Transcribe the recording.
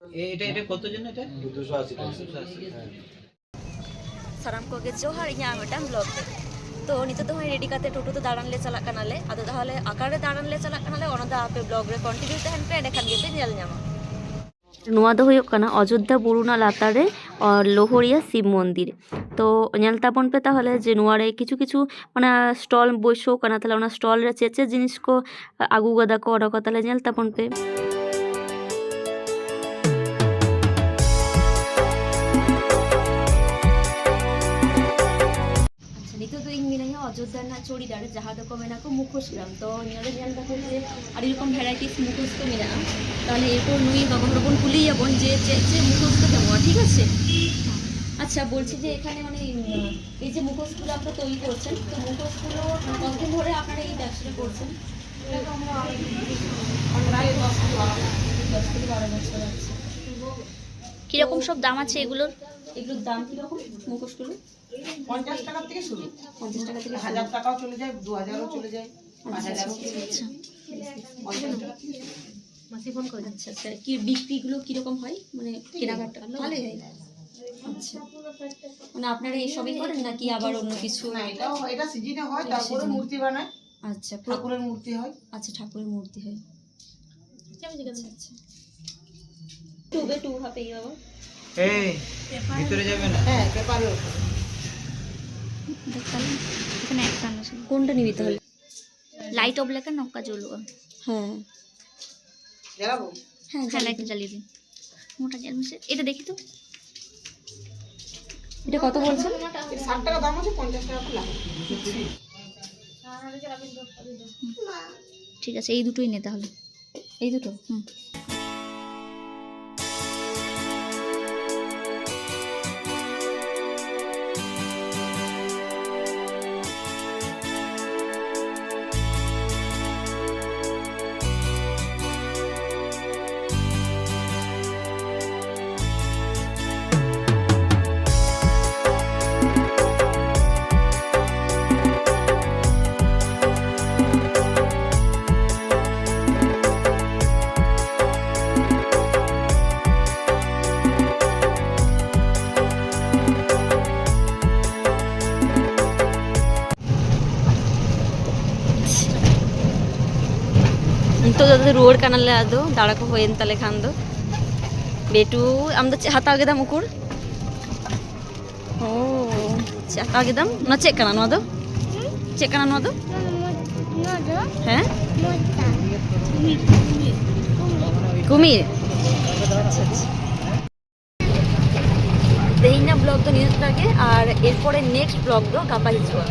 এটা এটা কত জন এটা 280 টাকা। साराम को जोहार इᱧᱟᱹᱜ ᱢᱤᱫᱴᱟᱝ ᱵᱞᱚᱜ तो नितो तो रेडी करते टोटो तो दाड़ान ले चला कनाले आदो ताहले आकारे दाड़ान ले चला कनाले ओना दा आपे ब्लॉग रे कंटिन्यू तहन पे एखान गेपे नेल ᱧᱟᱢᱟ ᱱᱚᱣᱟ ᱫᱚ ᱦᱩᱭᱩᱜ ᱠᱟᱱᱟ ᱚᱡᱳᱫᱽᱫᱷᱟ ᱵᱩᱨᱩ ᱨᱮᱱᱟᱜ ᱞᱟᱛᱟᱨ ᱨᱮ ᱞᱳᱦᱚᱨᱤয়া ᱥᱤᱵ ᱢᱚᱱᱫᱤᱨ ᱛᱚ ᱧᱮᱞ ᱛᱟᱵᱚᱱ ᱯᱮ ᱛᱟᱦᱚᱞᱮ ᱡᱮ ᱱᱚᱣᱟ ᱨᱮ ᱠᱤᱪᱷᱩ ᱠᱤᱪᱷᱩ ᱚᱱᱟ ᱥᱴᱚᱞ ᱵᱚᱭᱥᱟᱣ ᱠᱟᱱᱟ ᱛᱟᱦᱚᱞᱮ ᱚᱱᱟ ᱥᱴᱚᱞ ᱨᱮ ᱪᱮᱫ ᱪᱮᱫ ᱡᱤᱱᱤᱥ ᱠᱚ ᱟᱹᱜᱩ ᱠᱟᱫᱟ ᱠᱚ ᱚᱱᱟ ᱠᱚ ᱛᱟᱦᱚᱞᱮ ᱧᱮᱞ ᱛᱟᱵᱚᱱ ᱯᱮ नितो तो इन मिनाया अयोध्या ना चोड़ीदार जहाँ दो को मेना को मुखोश ग्राम तो नियाले नियाल देखो जे आड़ी रकम भैराइटिस मुखोश को मेना ताहले एरपर नुई बाबा रबन कुलिया बन जे जे मुखोश को केमन ठीक আছে আচ্ছা বলছি যে এখানে মানে এই যে মুখোশগুলো আপনারা তৈরি করছেন তো মুখোশগুলো কতদিন ধরে আপনারা এই ব্যবসাটা করছেন এটা আমরা প্রায় 10 থেকে 12 বছর আছে কি রকম সব দাম আছে এগুলোর দাম কি রকম মুখোশগুলো 50 টাকা থেকে শুরু 50 টাকা থেকে 1000 টাকাও চলে যায় 2000 ও চলে যায় 5000 ও চলে যায় আচ্ছা মাসি ফোন করে আচ্ছা আচ্ছা কি বিক্রিগুলো কি রকম হয় মানে কেনাকাটা ভালোই হয় আচ্ছা মানে আপনারা এই সবই করেন নাকি আবার অন্য কিছু না এটা সিজনে হয় তারপরে মূর্তি বানায় আচ্ছা ঠাকুরের মূর্তি হয় আচ্ছা ঠাকুরের মূর্তি হয় আচ্ছা আচ্ছা টু হাতে বাবা এই ভিতরে যাবে না হ্যাঁ পেপারে এখানে একটা আছে কোনটা নিবি তাহলে লাইট অফ লেখা নৌকা জ্বলুয়া হ্যাঁ জ্বালাবো হ্যাঁ লাইট জ্বালিয়ে দিন মোটা জ্বাল মিশে এটা দেখি তো এটা কত বলছেন 60 টাকা দাম আছে 50 টাকা খোলা ঠিক আছে এই দুটোই নে তাহলে এই দুটো तो रोड कानाले आदो दाड़ा को होयन तले खान दो बेटू आम दो हाता गेदा मुकुर ओ हाता गेदाम ना चेक काना नो दो चेक काना नो दो हैं कुमीर अच्छा अच्छा तेहिना ब्लॉग तो निउज लागे और एरपरे नेक्स्ट ब्लॉग दो गापा हिजुआ